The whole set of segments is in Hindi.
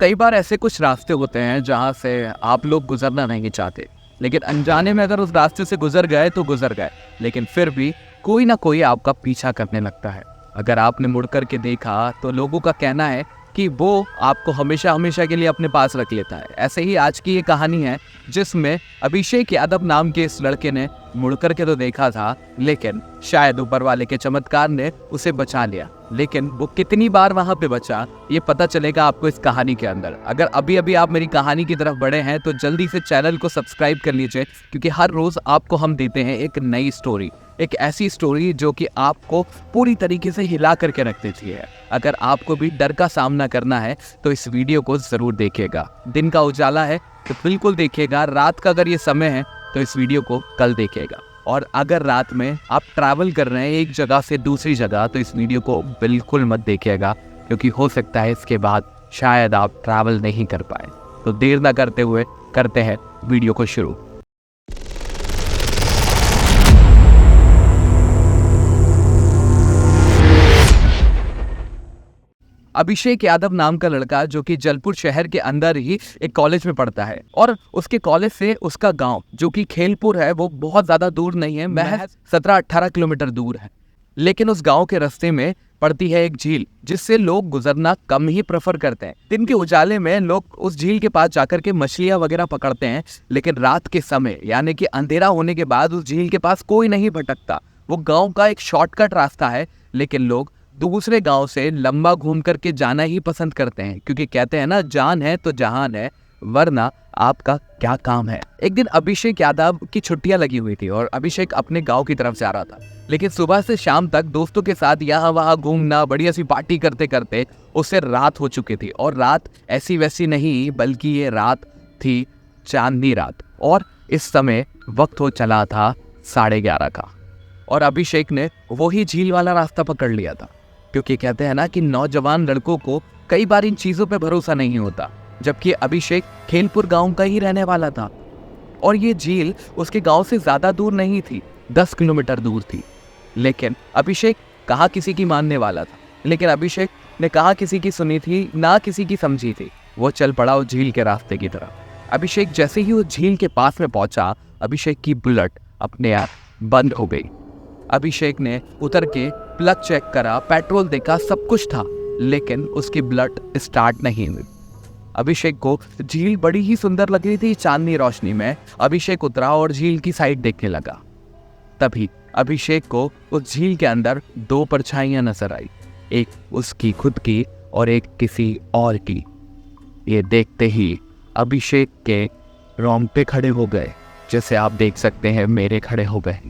कई बार ऐसे कुछ रास्ते होते हैं जहाँ से आप लोग गुजरना नहीं चाहते, लेकिन अनजाने में अगर उस रास्ते से गुजर गए तो गुजर गए, लेकिन फिर भी कोई ना कोई आपका पीछा करने लगता है। अगर आपने मुड़ कर के देखा तो लोगों का कहना है कि वो आपको हमेशा हमेशा के लिए अपने पास रख लेता है। ऐसे ही आज की ये कहानी है जिसमें अभिषेक यादव नाम के इस लड़के ने मुड़ कर के तो देखा था, लेकिन शायद ऊपर वाले के चमत्कार ने उसे बचा लिया। लेकिन वो कितनी बार वहां पे बचा ये पता चलेगा आपको इस कहानी के अंदर। अगर अभी अभी आप मेरी कहानी की तरफ बढ़े हैं तो जल्दी से चैनल को सब्सक्राइब कर लीजिए, क्योंकि हर रोज आपको हम देते हैं एक नई स्टोरी, एक ऐसी स्टोरी जो कि आपको पूरी तरीके से हिला करके रख देती है। अगर आपको भी डर का सामना करना है तो इस वीडियो को जरूर देखिएगा। दिन का उजाला है तो बिल्कुल देखिएगा, रात का अगर ये समय है तो इस वीडियो को कल देखिएगा। और अगर रात में आप ट्रैवल कर रहे हैं एक जगह से दूसरी जगह तो इस वीडियो को बिल्कुल मत देखिएगा, क्योंकि हो सकता है इसके बाद शायद आप ट्रैवल नहीं कर पाए। तो देर ना करते हुए करते हैं वीडियो को शुरू। अभिषेक यादव नाम का लड़का जो कि जलपुर शहर के अंदर ही एक कॉलेज में पढ़ता है, और उसके कॉलेज से उसका गांव जो कि खेलपुर है वो बहुत ज्यादा दूर नहीं है, महज 17-18 किलोमीटर दूर है। लेकिन उस गांव के रास्ते में पड़ती है एक झील जिससे लोग गुजरना कम ही प्रेफर करते हैं। दिन के उजाले में लोग उस झील के पास जाकर के मछलियां वगैरह पकड़ते हैं, लेकिन रात के समय यानी कि अंधेरा होने के बाद उस झील के पास कोई नहीं भटकता। वो गाँव का एक शॉर्टकट रास्ता है, लेकिन लोग दूसरे गांव से लंबा घूम करके जाना ही पसंद करते हैं, क्योंकि कहते हैं ना, जान है तो जहान है, वरना आपका क्या काम है। एक दिन अभिषेक यादव की छुट्टियां लगी हुई थी और अभिषेक अपने गांव की तरफ जा रहा था, लेकिन सुबह से शाम तक दोस्तों के साथ यहाँ वहाँ घूमना, बढ़िया सी पार्टी करते करते उससे रात हो चुकी थी। और रात ऐसी वैसी नहीं, बल्कि ये रात थी चांदनी रात, और इस समय वक्त हो चला था 11:30 का। और अभिषेक ने वही झील वाला रास्ता पकड़ लिया था, क्योंकि कहते हैं ना कि नौजवान लड़कों को कई बार इन चीजों पे भरोसा नहीं होता। जबकि अभिषेक खेलपुर गांव का ही रहने वाला था और ये झील उसके गांव से ज्यादा दूर नहीं थी, 10 किलोमीटर दूर थी। लेकिन अभिषेक कहाँ किसी की मानने वाला था, लेकिन अभिषेक ने कहाँ किसी की सुनी थी, ना किसी की समझी थी। वो चल पड़ा उस झील के रास्ते की तरफ। अभिषेक जैसे ही उस झील के पास में पहुंचा, अभिषेक की बुलेट अपने आप बंद हो गई। अभिषेक ने उतर के प्लग चेक करा, पेट्रोल देखा, सब कुछ था, लेकिन उसकी बुलेट स्टार्ट नहीं हुई। अभिषेक को झील बड़ी ही सुंदर लग रही थी चांदनी रोशनी में। अभिषेक उतरा और झील की साइड देखने लगा। तभी अभिषेक को उस झील के अंदर 2 परछाइयां नजर आई, एक उसकी खुद की और एक किसी और की। ये देखते ही अभिषेक के रोंगटे खड़े हो गए, जैसे आप देख सकते हैं मेरे खड़े हो गए।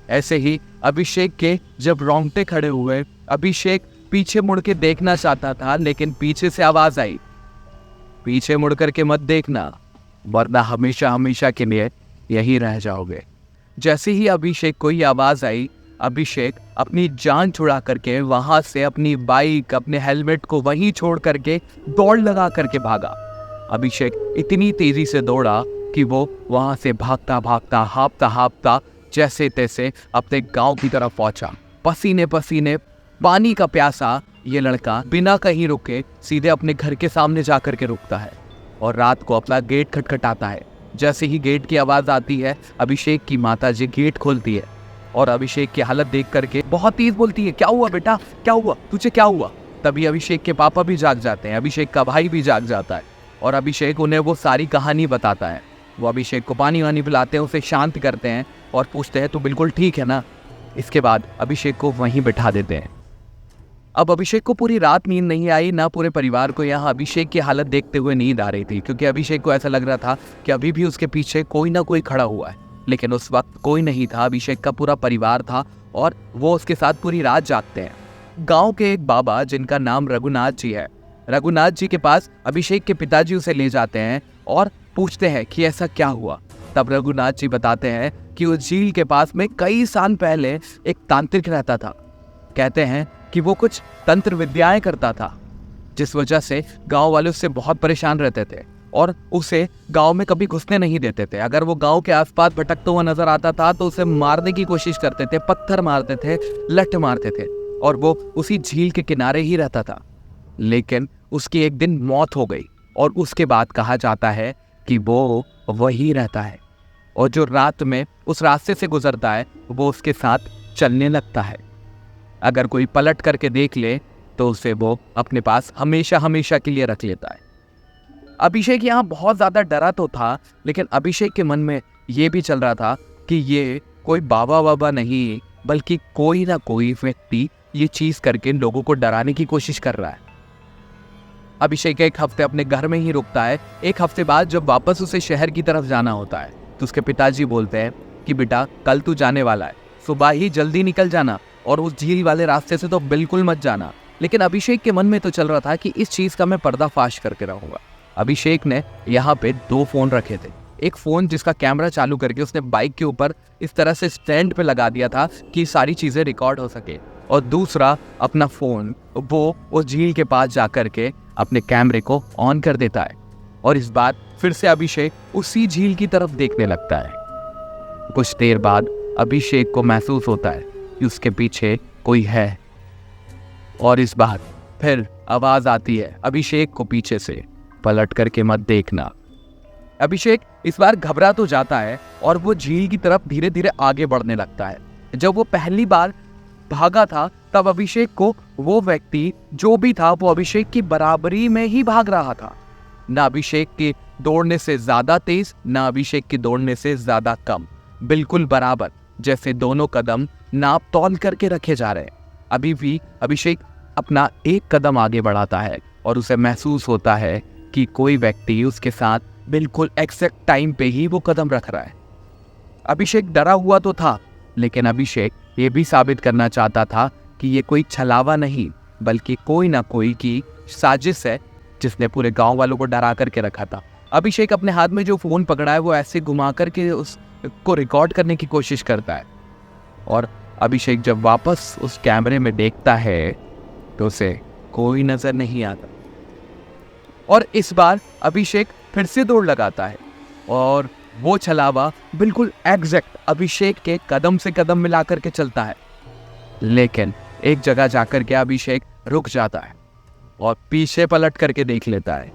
ऐसे ही अभिषेक के जब रोंगटे खड़े हुए, अभिषेक पीछे मुड़ के देखना चाहता था, लेकिन पीछे से आवाज आई, पीछे मुड़ करके मत देखना, वरना हमेशा हमेशा के लिए यही रह जाओगे। जैसे ही अभिषेक को ये आवाज आई, अभिषेक अपनी जान छुड़ा करके वहां से अपनी बाइक, अपने हेलमेट को वहीं छोड़ करके दौड़ लगा करके भागा। अभिषेक इतनी तेजी से दौड़ा कि वो वहां से भागता भागता, हाँफता हाँफता जैसे तैसे अपने गांव की तरफ पहुंचा। पसीने पसीने, पानी का प्यासा ये लड़का बिना कहीं रुके सीधे अपने घर के सामने जाकर के रुकता है और रात को अपना गेट खटखटाता है। जैसे ही गेट की आवाज आती है, अभिषेक की माता जी गेट खोलती है और अभिषेक की हालत देख करके बहुत तेज बोलती है, क्या हुआ बेटा, क्या हुआ, तुझे क्या हुआ। तभी अभिषेक के पापा भी जाग जाते हैं, अभिषेक का भाई भी जाग जाता है और अभिषेक उन्हें वो सारी कहानी बताता है। वो अभिषेक को पानी वानी पिलाते हैं, उसे शांत करते हैं और पूछते हैं, तू बिल्कुल ठीक है ना। इसके बाद अभिषेक को वहीं बिठा देते हैं। अब अभिषेक को पूरी रात नींद नहीं आई, ना पूरे परिवार को यहाँ अभिषेक की हालत देखते हुए नींद आ रही थी, क्योंकि अभिषेक को ऐसा लग रहा था कि अभी भी उसके पीछे कोई ना कोई खड़ा हुआ है। लेकिन उस वक्त कोई नहीं था, अभिषेक का पूरा परिवार था और वो उसके साथ पूरी रात जागते हैं। गाँव के एक बाबा जिनका नाम रघुनाथ जी है, रघुनाथ जी के पास अभिषेक के पिताजी उसे ले जाते हैं और पूछते हैं कि ऐसा क्या हुआ। तब रघुनाथ जी बताते हैं कि उस झील के पास में कई साल पहले एक तांत्रिक रहता था। कहते हैं कि वो कुछ तंत्र विद्याएं करता था, जिस वजह से गांव वाले उससे बहुत परेशान रहते थे और उसे गांव में कभी घुसने नहीं देते थे। अगर वो गांव के आसपास भटकता हुआ नजर आता था तो उसे मारने की कोशिश करते थे, पत्थर मारते थे, लठ मारते थे, और वो उसी झील के किनारे ही रहता था। लेकिन उसकी एक दिन मौत हो गई और उसके बाद कहा जाता है कि वो वही रहता है और जो रात में उस रास्ते से गुजरता है वो उसके साथ चलने लगता है। अगर कोई पलट करके देख ले तो उसे वो अपने पास हमेशा हमेशा के लिए रख लेता है। अभिषेक यहाँ बहुत ज़्यादा डरा तो था, लेकिन अभिषेक के मन में ये भी चल रहा था कि ये कोई बाबा बाबा नहीं बल्कि कोई ना कोई व्यक्ति ये चीज़ करके लोगों को डराने की कोशिश कर रहा है। अभिषेक एक हफ्ते अपने घर में ही रुकता है। एक हफ्ते बाद जब वापस उसे शहर की तरफ जाना होता है तो उसके पिताजी बोलते हैं कि बेटा कल तू जाने वाला है, सुबह ही जल्दी निकल जाना और उस झील वाले रास्ते से तो बिल्कुल मत जाना। लेकिन अभिषेक के मन में तो चल रहा था कि इस चीज़ का मैं पर्दाफाश करके रहूंगा। अभिषेक ने यहाँ पे 2 फोन रखे थे। एक फोन जिसका कैमरा चालू करके उसने बाइक के ऊपर इस तरह से स्टैंड पे लगा दिया था कि सारी चीज़ें रिकॉर्ड हो सके, और दूसरा अपना फोन वो उस झील के पास जा करके अपने कैमरे को ऑन कर देता है। और इस बार फिर से अभिषेक उसी झील की तरफ देखने लगता है। कुछ देर बाद अभिषेक को महसूस होता है कि उसके पीछे कोई है, और इस बार फिर आवाज आती है अभिषेक को पीछे से, पलट करके मत देखना। अभिषेक इस बार घबरा तो जाता है और वो झील की तरफ धीरे धीरे आगे बढ़ने लगता है। जब वो पहली बार भागा था तब अभिषेक को वो व्यक्ति जो भी था वो अभिषेक की बराबरी में ही भाग रहा था। ना अभिषेक के दौड़ने से ज्यादा तेज, ना अभिषेक के दौड़ने से ज्यादा कम, बिल्कुल बराबर, जैसे दोनों कदम नाप तौल करके रखे जा रहे हैं। अभी भी अभिषेक अपना एक कदम आगे बढ़ाता है और उसे महसूस होता है कि कोई व्यक्ति उसके साथ बिल्कुल एग्जैक्ट टाइम पे ही वो कदम रख रहा है। अभिषेक डरा हुआ तो था, लेकिन अभिषेक ये भी साबित करना चाहता था कि ये कोई छलावा नहीं बल्कि कोई ना कोई की साजिश है जिसने पूरे गांव वालों को डरा करके रखा था। अभिषेक अपने हाथ में जो फोन पकड़ा है वो ऐसे घुमा करके उसको रिकॉर्ड करने की कोशिश करता है, और अभिषेक जब वापस उस कैमरे में देखता है तो उसे कोई नजर नहीं आता। और इस बार अभिषेक फिर से दौड़ लगाता है और वो छलावा बिल्कुल एग्जैक्ट अभिषेक के कदम से कदम मिला करके चलता है। लेकिन एक जगह जाकर के अभिषेक रुक जाता है और पीछे पलट करके देख लेता है।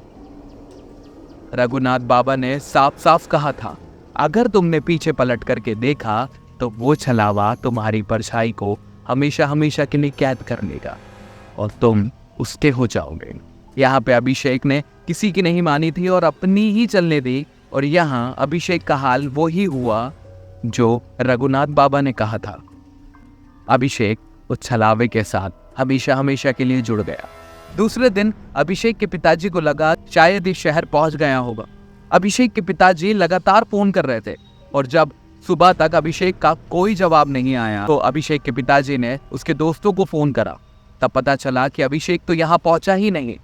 रघुनाथ बाबा ने साफ साफ कहा था, अगर तुमने पीछे पलट करके देखा तो वो छलावा तुम्हारी परछाई को हमेशा हमेशा के लिए कैद कर लेगा और तुम उसके हो जाओगे। यहाँ पे अभिषेक ने किसी की नहीं मानी थी और अपनी ही चलने दी, और यहाँ अभिषेक का हाल वो ही हुआ जो रघुनाथ बाबा ने कहा था। अभिषेक उस छलावे के साथ हमेशा हमेशा के लिए जुड़ गया। दूसरे दिन अभिषेक के पिताजी को लगा शायद इस शहर पहुंच गया होगा। अभिषेक के पिताजी लगातार फोन कर रहे थे और जब सुबह तक अभिषेक का कोई जवाब नहीं आया तो अभिषेक के पिताजी ने उसके दोस्तों को फोन करा। तब पता चला कि अभिषेक तो यहाँ पहुंचा ही नहीं।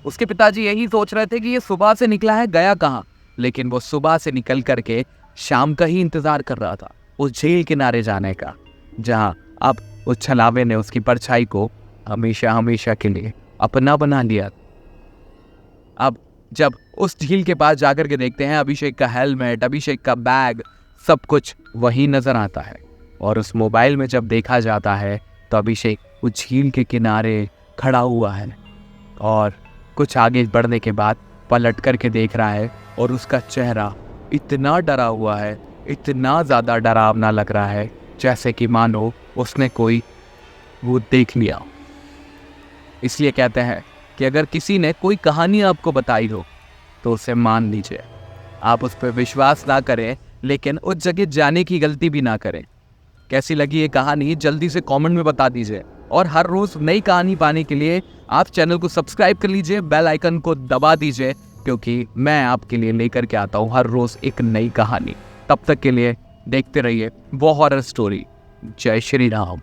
उसके पिताजी यही सोच रहे थे कि ये सुबह से निकला है, गया कहाँ, लेकिन वो सुबह से निकल करके शाम का ही इंतजार कर रहा था उस झील किनारे जाने का, जहाँ अब उस छलावे ने उसकी परछाई को हमेशा हमेशा के लिए अपना बना लिया। अब जब उस झील के पास जाकर के देखते हैं, अभिषेक का हेलमेट, अभिषेक का बैग, सब कुछ वही नजर आता है। और उस मोबाइल में जब देखा जाता है तो अभिषेक उस झील के किनारे खड़ा हुआ है और कुछ आगे बढ़ने के बाद पलट करके देख रहा है और उसका चेहरा इतना डरा हुआ है, इतना ज़्यादा डरावना लग रहा है जैसे कि मानो उसने कोई भूत देख लिया। इसलिए कहते हैं कि अगर किसी ने कोई कहानी आपको बताई हो तो उसे मान लीजिए। आप उस पर विश्वास ना करें, लेकिन उस जगह जाने की गलती भी ना करें। कैसी लगी ये कहानी जल्दी से कमेंट में बता दीजिए, और हर रोज़ नई कहानी पाने के लिए आप चैनल को सब्सक्राइब कर लीजिए, बेल आइकन को दबा दीजिए, क्योंकि मैं आपके लिए लेकर के आता हूँ हर रोज़ एक नई कहानी। तब तक के लिए देखते रहिए वो हॉरर स्टोरी। जय श्री राम।